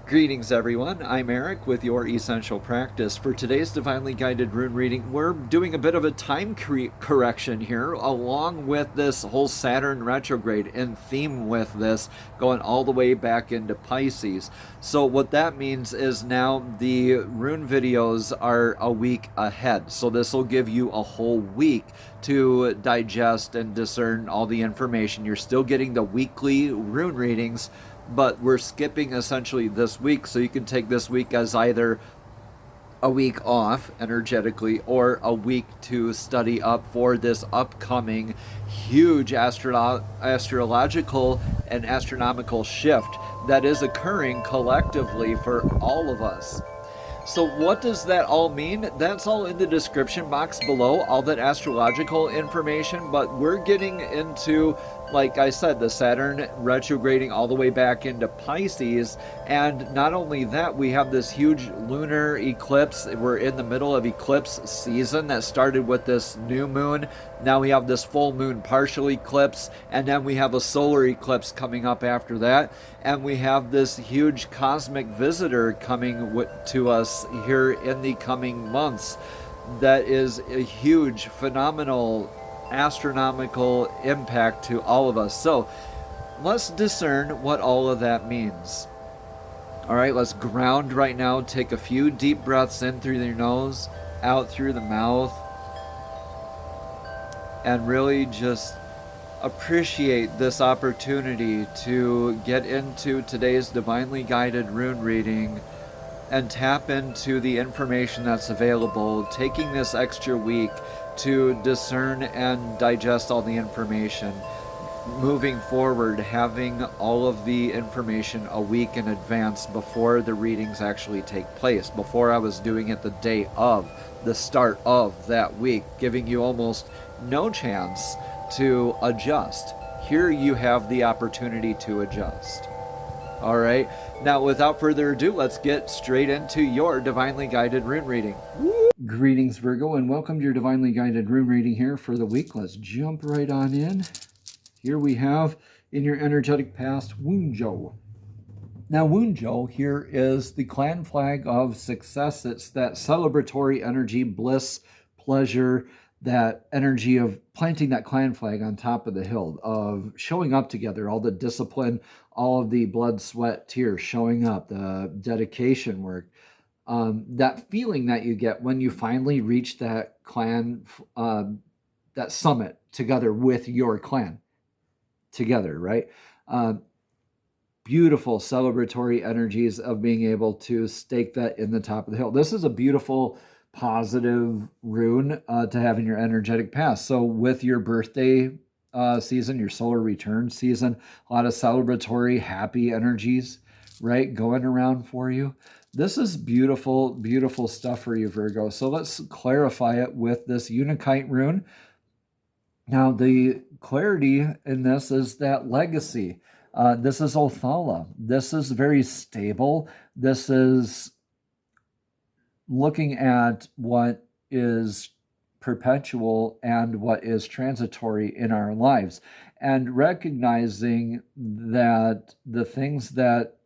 Greetings, everyone. I'm Eric with Your Essential Practice. For today's Divinely Guided Rune reading, we're doing a bit of a time correction here, along with this whole Saturn retrograde, in theme with this, going all the way back into Pisces. So what that means is now the rune videos are a week ahead. So this will give you a whole week to digest and discern all the information. You're still getting the weekly rune readings, but we're skipping essentially this week, so you can take this week as either a week off energetically or a week to study up for this upcoming huge astrological and astronomical shift that is occurring collectively for all of us. So what does that all mean? That's all in the description box below, all that astrological information, but we're getting into, like I said, the Saturn retrograding all the way back into Pisces, and not only that, we have this huge lunar eclipse. We're in the middle of eclipse season that started with this new moon. Now we have this full moon partial eclipse, and then we have a solar eclipse coming up after that, and we have this huge cosmic visitor coming to us here in the coming months. That is a huge, phenomenal, astronomical impact to all of us. So let's discern what all of that means. All right, let's ground right now. Take a few deep breaths in through your nose, out through the mouth, and really just appreciate this opportunity to get into today's divinely guided rune reading and tap into the information that's available, taking this extra week to discern and digest all the information. Moving forward, having all of the information a week in advance before the readings actually take place. Before, I was doing it the day of, the start of that week, giving you almost no chance to adjust. Here you have the opportunity to adjust. All right, now without further ado, let's get straight into your divinely guided rune reading. Greetings, Virgo, and welcome to your divinely guided rune reading here for the week. Let's jump right on in. Here we have, in your energetic past, Wunjo. Now, Wunjo here is the clan flag of success. It's that celebratory energy, bliss, pleasure, that energy of planting that clan flag on top of the hill, of showing up together, all the discipline, all of the blood, sweat, tears, showing up, the dedication work, that feeling that you get when you finally reach that clan, that summit together with your clan together, right? Beautiful celebratory energies of being able to stake that in the top of the hill. This is a beautiful, positive rune to have in your energetic past. So with your birthday season, your solar return season, a lot of celebratory, happy energies, right, going around for you. This is beautiful, beautiful stuff for you, Virgo. So let's clarify it with this Unikite rune. Now, the clarity in this is that legacy. This is Othala. This is very stable. This is looking at what is perpetual and what is transitory in our lives, and recognizing that the things that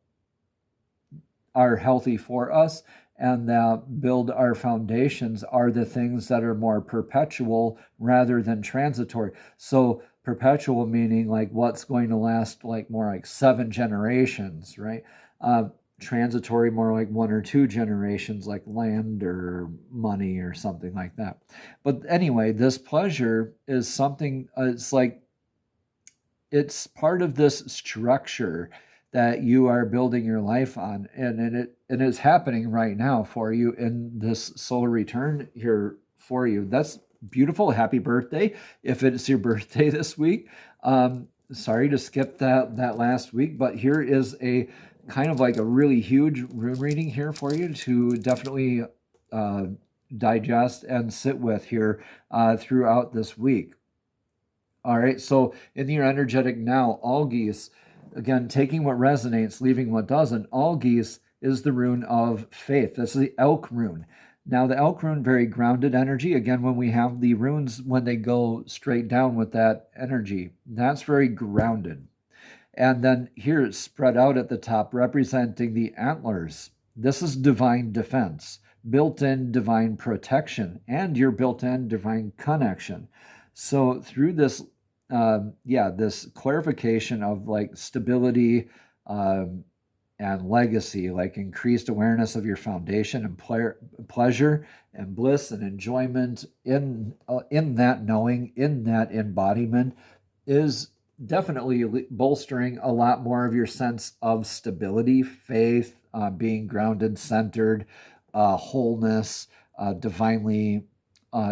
are healthy for us and that build our foundations are the things that are more perpetual rather than transitory. So perpetual meaning like what's going to last like more like 7 generations, right? Transitory more like 1 or 2 generations, like land or money or something like that. But anyway, this pleasure is something, it's part of this structure that you are building your life on, and it's happening right now for you in this solar return here for you. That's beautiful. Happy birthday if it's your birthday this week. Sorry to skip that last week, but here is a kind of like a really huge rune reading here for you to definitely digest and sit with here throughout this week. All right, so in your energetic now, Algies, again, taking what resonates, leaving what doesn't. Algies is the rune of faith. This is the elk rune. Now, the elk rune, very grounded energy. Again, when we have the runes, when they go straight down with that energy, that's very grounded. And then here it's spread out at the top, representing the antlers. This is divine defense, built-in divine protection, and your built-in divine connection. So through this, this clarification of like stability and legacy, like increased awareness of your foundation and pleasure and bliss and enjoyment in that knowing, in that embodiment, is definitely bolstering a lot more of your sense of stability, faith, being grounded, centered, wholeness, divinely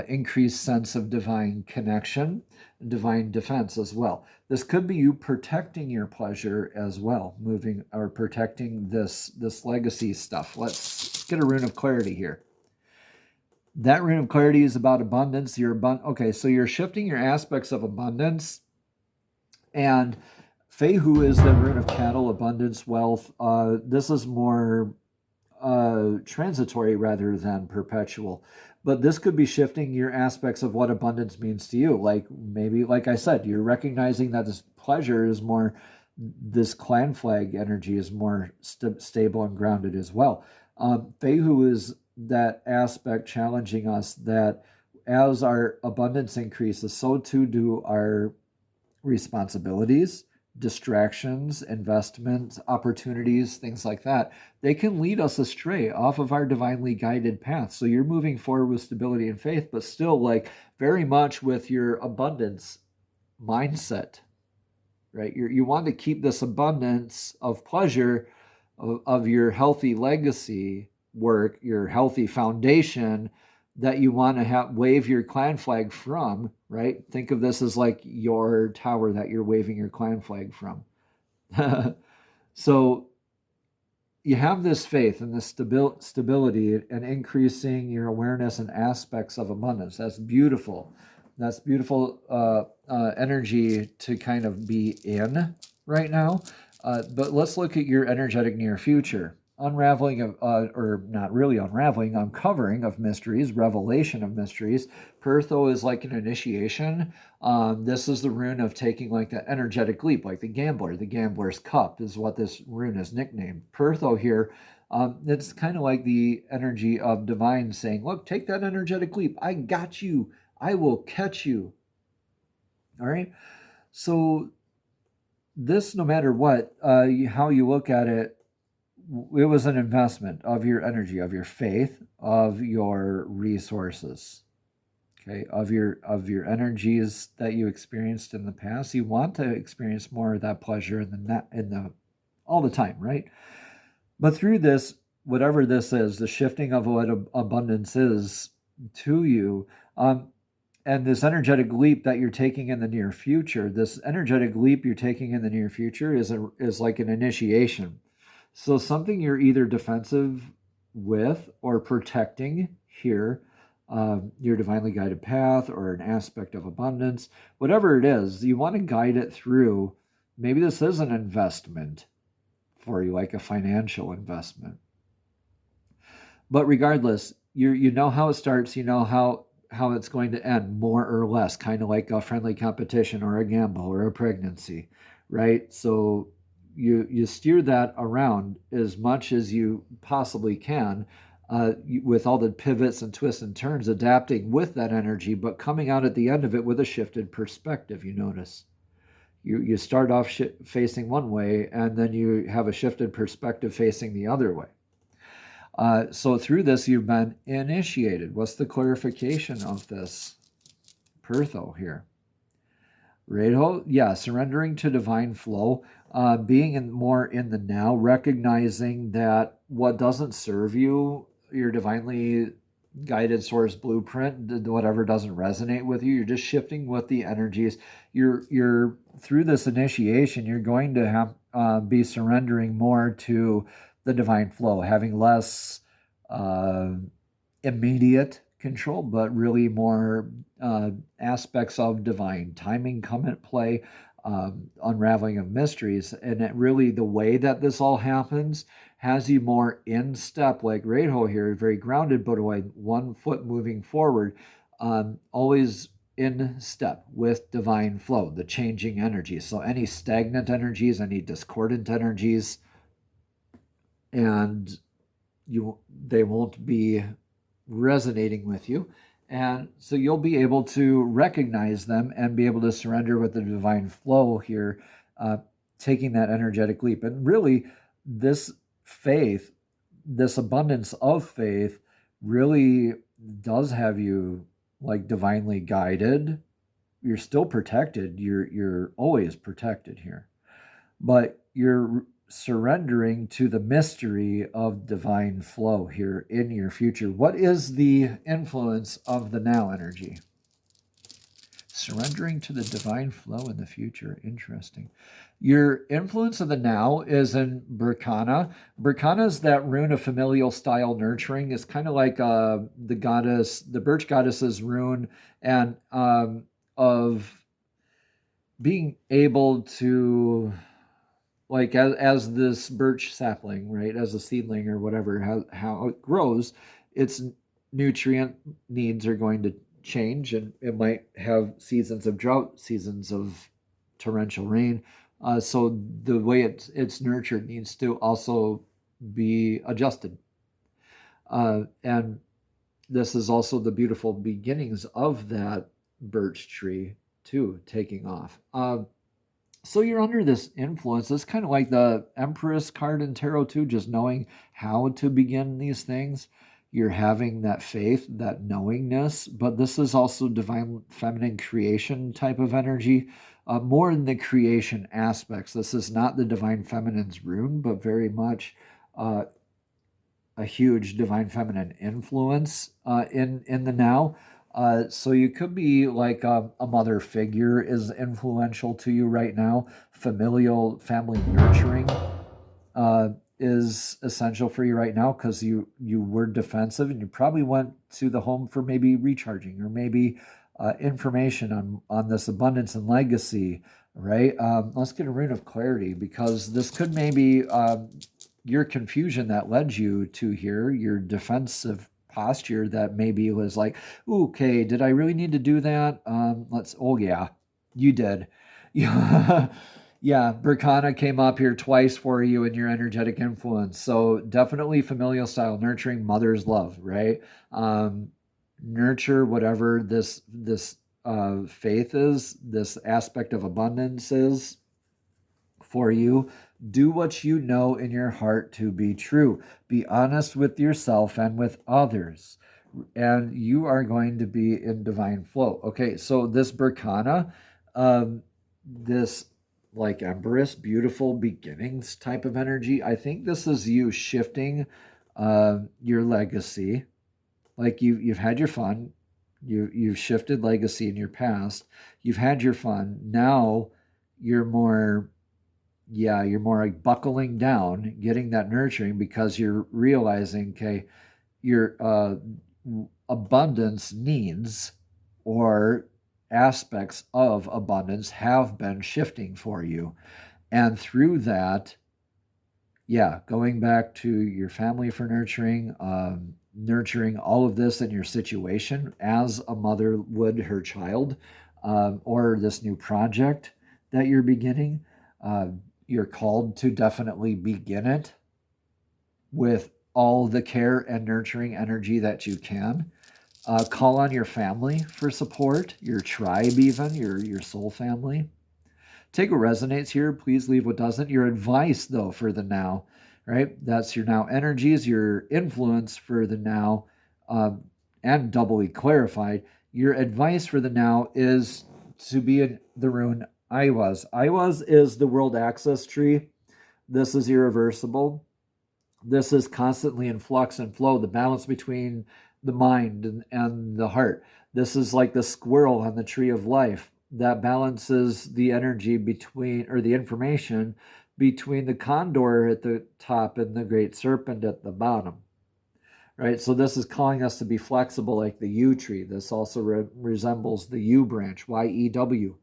increased sense of divine connection, divine defense as well. This could be you protecting your pleasure as well, moving or protecting this legacy stuff. Let's get a rune of clarity here. That rune of clarity is about abundance. Okay, so you're shifting your aspects of abundance. And Fehu is the rune of cattle, abundance, wealth. This is more transitory rather than perpetual. But this could be shifting your aspects of what abundance means to you. Like maybe, like I said, you're recognizing that this pleasure is more, this clan flag energy is more stable and grounded as well. Fehu is that aspect challenging us that as our abundance increases, so too do our responsibilities, distractions, investments, opportunities, things like that. They can lead us astray off of our divinely guided path. So you're moving forward with stability and faith, but still like very much with your abundance mindset, right? You want to keep this abundance of pleasure of your healthy legacy work, your healthy foundation that you want to wave your clan flag from, right? Think of this as like your tower that you're waving your clan flag from. So you have this faith and this stability and increasing your awareness and aspects of abundance. That's beautiful. That's beautiful energy to kind of be in right now. But let's look at your energetic near future. Unraveling of, or not really unraveling, uncovering of mysteries, revelation of mysteries. Pertho is like an initiation. This is the rune of taking like an energetic leap, like the gambler. The gambler's cup is what this rune is nicknamed. Pertho here, it's kind of like the energy of divine saying, look, take that energetic leap. I got you. I will catch you. All right. So this, no matter what, how you look at it, it was an investment of your energy, of your faith, of your resources, okay, of your energies that you experienced in the past. You want to experience more of that pleasure in the all the time, right? But through this, whatever this is, the shifting of what abundance is to you, and this energetic leap that you're taking in the near future, this energetic leap you're taking in the near future is like an initiation. So something you're either defensive with or protecting here, your divinely guided path or an aspect of abundance, whatever it is, you want to guide it through. Maybe this is an investment for you, like a financial investment. But regardless, you know how it starts, you know how it's going to end, more or less, kind of like a friendly competition or a gamble or a pregnancy, right? So you steer that around as much as you possibly can, with all the pivots and twists and turns, adapting with that energy, but coming out at the end of it with a shifted perspective. You notice you start off facing one way, and then you have a shifted perspective facing the other way. So through this, you've been initiated. What's the clarification of this Pertho here? Reho, yeah, surrendering to divine flow, being more in the now, recognizing that what doesn't serve you, your divinely guided source blueprint, whatever doesn't resonate with you, you're just shifting with the energies. You're through this initiation, you're going to have be surrendering more to the divine flow, having less immediate control, but really more aspects of divine timing come at play, unraveling of mysteries. And it really, the way that this all happens has you more in step, like Reho here, very grounded, but one foot moving forward, always in step with divine flow, the changing energies. So any stagnant energies, any discordant energies, and they won't be resonating with you. And so you'll be able to recognize them and be able to surrender with the divine flow here, taking that energetic leap. And really, this faith, this abundance of faith, really does have you like divinely guided. You're still protected. You're always protected here, but you're surrendering to the mystery of divine flow here in your future. What is the influence of the now energy? Surrendering to the divine flow in the future. Interesting. Your influence of the now is in Berkana. Berkana is that rune of familial style nurturing. It's kind of like the goddess, the birch goddess's rune, and of being able to, like as this birch sapling, right, as a seedling or whatever, how it grows, its nutrient needs are going to change, and it might have seasons of drought, seasons of torrential rain. So the way it's nurtured needs to also be adjusted. And this is also the beautiful beginnings of that birch tree too, taking off. So you're under this influence. It's kind of like the Empress card in Tarot too, just knowing how to begin these things. You're having that faith, that knowingness, but this is also divine feminine creation type of energy, more in the creation aspects. This is not the divine feminine's rune, but very much a huge divine feminine influence in the now. So you could be like a mother figure is influential to you right now. Familial family nurturing is essential for you right now, because you were defensive and you probably went to the home for maybe recharging or maybe information on this abundance and legacy, right? Let's get a rune of clarity, because this could maybe your confusion that led you to here, your defensive posture that maybe was like, okay, did I really need to do that? Oh yeah, you did. Yeah. Yeah, Berkana came up here twice for you in your energetic influence. So definitely familial style nurturing, mother's love, right? Nurture whatever this faith is, this aspect of abundance is for you. Do what you know in your heart to be true. Be honest with yourself and with others, and you are going to be in divine flow. Okay, so this Berkana, this like Empress, beautiful beginnings type of energy, I think this is you shifting your legacy. Like you've had your fun, you've shifted legacy in your past, you've had your fun. Now you're more like buckling down, getting that nurturing, because you're realizing, okay, your abundance needs or aspects of abundance have been shifting for you. And through that, going back to your family for nurturing, nurturing all of this in your situation as a mother would her child, or this new project that you're beginning. You're called to definitely begin it with all the care and nurturing energy that you can. Call on your family for support, your tribe even, your soul family. Take what resonates here. Please leave what doesn't. Your advice, though, for the now, right? That's your now energies, your influence for the now, and doubly clarified. Your advice for the now is to be in the rune Iwas. Iwas is the world access tree. This is irreversible. This is constantly in flux and flow, the balance between the mind and the heart. This is like the squirrel on the tree of life that balances the energy between, or the information between the condor at the top and the great serpent at the bottom, right? So this is calling us to be flexible like the yew tree. This also resembles the yew branch, Y-E-W.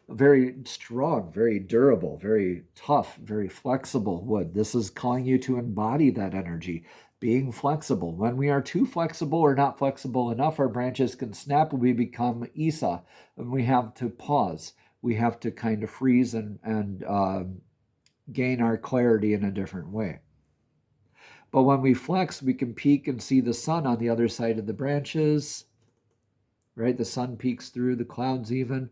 Very strong, very durable, very tough, very flexible wood. This is calling you to embody that energy. Being flexible. When we are too flexible or not flexible enough, our branches can snap and we become Isa, and we have to pause. We have to kind of freeze and gain our clarity in a different way. But when we flex, we can peek and see the sun on the other side of the branches, right? The sun peeks through the clouds even.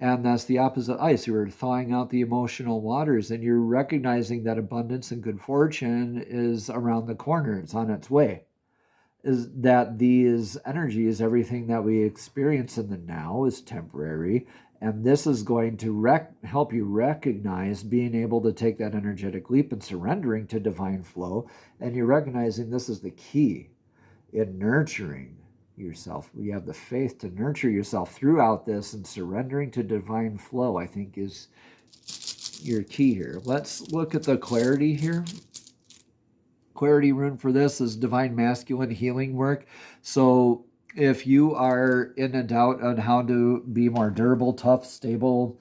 And that's the opposite ice. You're thawing out the emotional waters, and you're recognizing that abundance and good fortune is around the corner. It's on its way. Is that these energies, everything that we experience in the now is temporary. And this is going to help you recognize being able to take that energetic leap and surrendering to divine flow. And you're recognizing this is the key in nurturing yourself. You have the faith to nurture yourself throughout this, and surrendering to divine flow, I think, is your key here. Let's look at the clarity here. Clarity rune for this is divine masculine healing work. So if you are in a doubt on how to be more durable, tough, stable,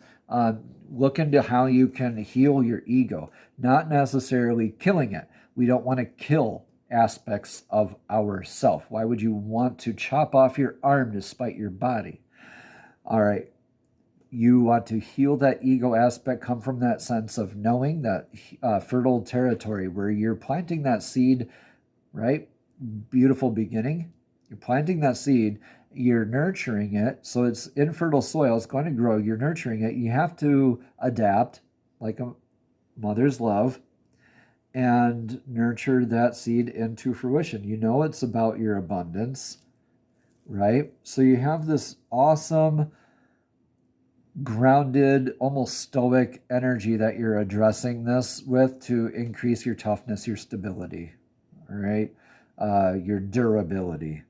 look into how you can heal your ego, not necessarily killing it. We don't want to kill aspects of ourself. Why would you want to chop off your arm to spite your body? All right. You want to heal that ego aspect, come from that sense of knowing that fertile territory where you're planting that seed, right? Beautiful beginning. You're planting that seed, you're nurturing it. So it's infertile soil, it's going to grow, you're nurturing it. You have to adapt like a mother's love and nurture that seed into fruition. You know it's about your abundance, right? So you have this awesome, grounded, almost stoic energy that you're addressing this with to increase your toughness, your stability, all right? Your durability.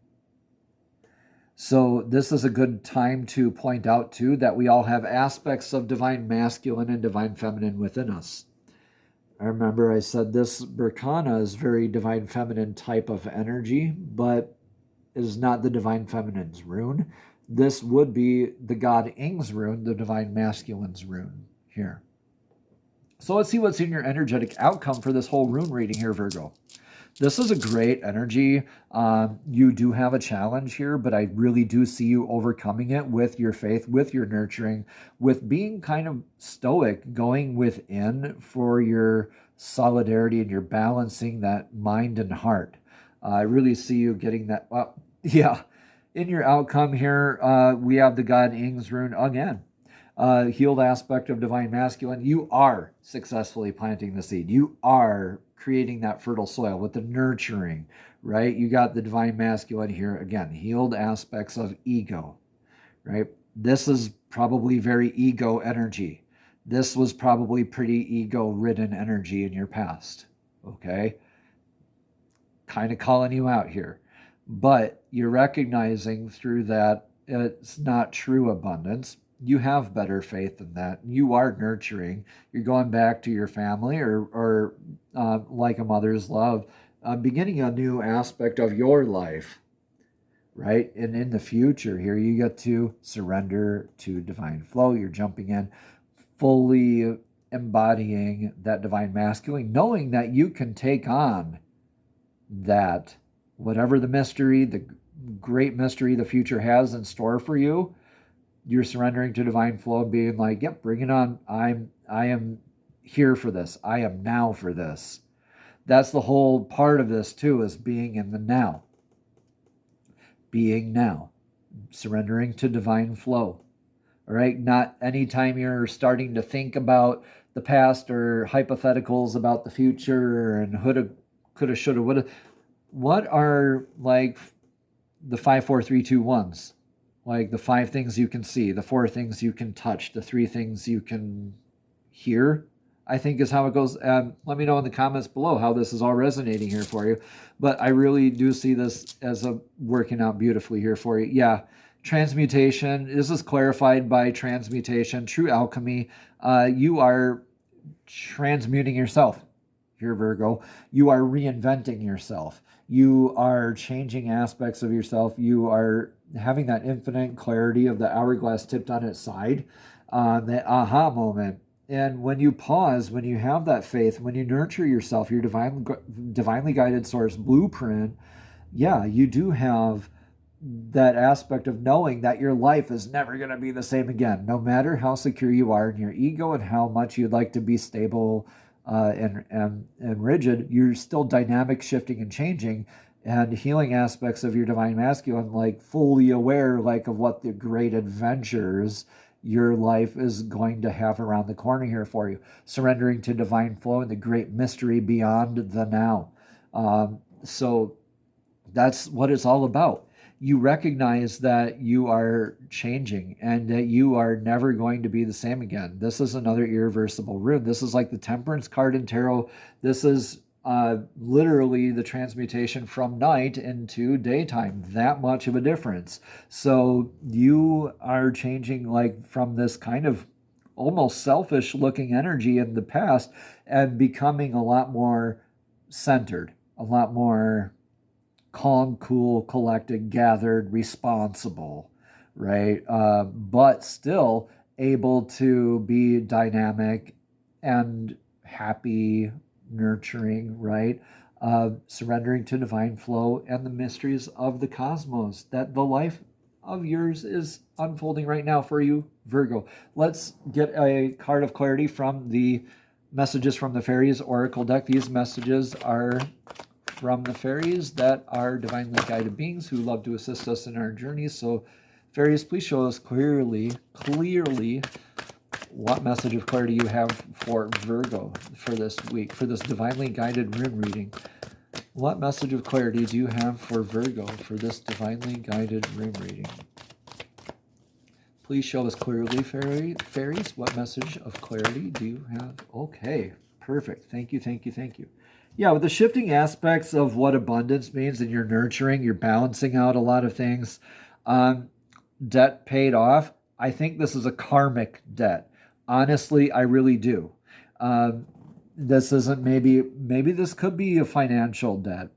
So this is a good time to point out too that we all have aspects of divine masculine and divine feminine within us. I remember I said this Berkana is very divine feminine type of energy, but it is not the divine feminine's rune. This would be the god Ing's rune, the divine masculine's rune here. So let's see what's in your energetic outcome for this whole rune reading here, Virgo. This is a great energy. You do have a challenge here, but I really do see you overcoming it with your faith, with your nurturing, with being kind of stoic, going within for your solidarity and your balancing that mind and heart. I really see you getting that. Yeah. In your outcome here, we have the god Ing's rune again. Healed aspect of divine masculine. You are successfully planting the seed. You are creating that fertile soil with the nurturing, right? You got the divine masculine here again. Healed aspects of ego, right? This is probably very ego energy. This was probably pretty ego-ridden energy in your past, okay? Kind of calling you out here. But you're recognizing through that it's not true abundance. You have better faith than that. You are nurturing. You're going back to your family or like a mother's love, beginning a new aspect of your life, right? And in the future here, you get to surrender to divine flow. You're jumping in, fully embodying that divine masculine, knowing that you can take on that, whatever the mystery, the great mystery the future has in store for you. You're surrendering to divine flow and being like, yep, bring it on. I am here for this. I am now for this. That's the whole part of this too, is being in the now. Being now. Surrendering to divine flow. All right? Not anytime you're starting to think about the past or hypotheticals about the future and woulda, coulda, shoulda, woulda. What are like the 5, 4, 3, 2, 1s? Like the 5 things you can see, the 4 things you can touch, the 3 things you can hear, I think is how it goes. Let me know in the comments below how this is all resonating here for you. But I really do see this as working out beautifully here for you. Yeah, transmutation. This is clarified by transmutation, true alchemy. You are transmuting yourself here, Virgo. You are reinventing yourself. You are changing aspects of yourself. You are having that infinite clarity of the hourglass tipped on its side, that aha moment And when you pause, when you have that faith, when you nurture yourself, your divinely guided source blueprint, yeah, you do have that aspect of knowing that your life is never going to be the same again, no matter how secure you are in your ego and how much you'd like to be stable and rigid. You're still dynamic, shifting, and changing, and healing aspects of your divine masculine, like fully aware, like of what the great adventures your life is going to have around the corner here for you, surrendering to divine flow and the great mystery beyond the now. So that's what it's all about. You recognize that you are changing and that you are never going to be the same again. This is another irreversible rune. This is like the Temperance card in tarot. This is literally the transmutation from night into daytime. That much of a difference. So you are changing, like, from this kind of almost selfish looking energy in the past and becoming a lot more centered, a lot more calm, cool, collected, gathered, responsible, right? But still able to be dynamic and happy, nurturing, right? Surrendering to divine flow and the mysteries of the cosmos, that the life of yours is unfolding right now for you, Virgo. Let's get a card of clarity from the Messages from the Fairies Oracle deck. These messages are from the fairies that are divinely guided beings who love to assist us in our journeys. So fairies, please show us clearly what message of clarity you have for Virgo for this week, for this divinely guided rune reading. What message of clarity do you have for Virgo for this divinely guided rune reading? Please show us clearly, fairies. What message of clarity do you have? Okay, perfect. Thank you, thank you, thank you. Yeah, with the shifting aspects of what abundance means, and you're nurturing, you're balancing out a lot of things. Debt paid off. I think this is a karmic debt. Honestly, I really do. This isn't maybe this could be a financial debt.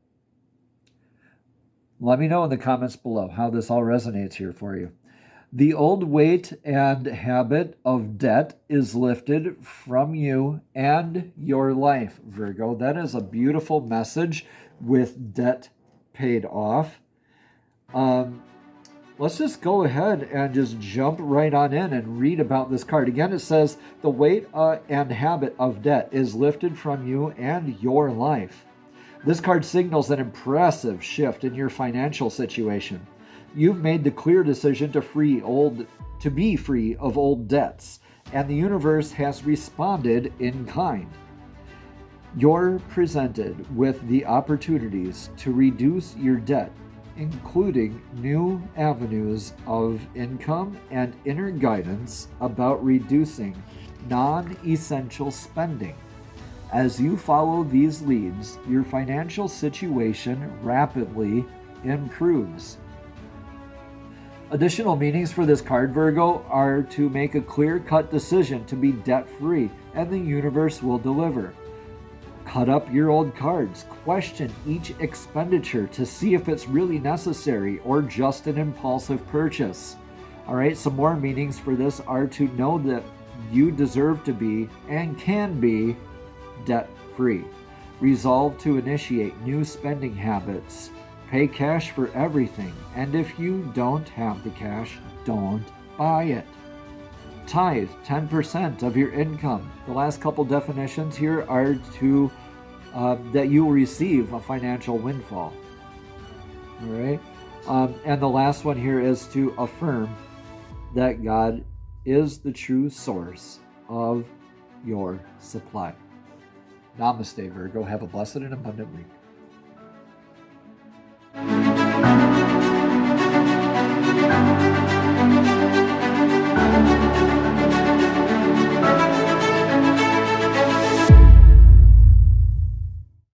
Let me know in the comments below how this all resonates here for you. The old weight and habit of debt is lifted from you and your life, Virgo. That is a beautiful message with debt paid off. Let's just go ahead and just jump right on in and read about this card. Again, it says, the weight and habit of debt is lifted from you and your life. This card signals an impressive shift in your financial situation. You've made the clear decision to be free of old debts, and the universe has responded in kind. You're presented with the opportunities to reduce your debt, including new avenues of income and inner guidance about reducing non-essential spending. As you follow these leads, your financial situation rapidly improves. Additional meanings for this card, Virgo, are to make a clear-cut decision to be debt-free, and the universe will deliver. Cut up your old cards. Question each expenditure to see if it's really necessary or just an impulsive purchase. All right, some more meanings for this are to know that you deserve to be and can be debt-free. Resolve to initiate new spending habits. Pay cash for everything, and if you don't have the cash, don't buy it. Tithe 10% of your income. The last couple definitions here are to that you will receive a financial windfall. All right, and the last one here is to affirm that God is the true source of your supply. Namaste, Virgo. Have a blessed and abundant week.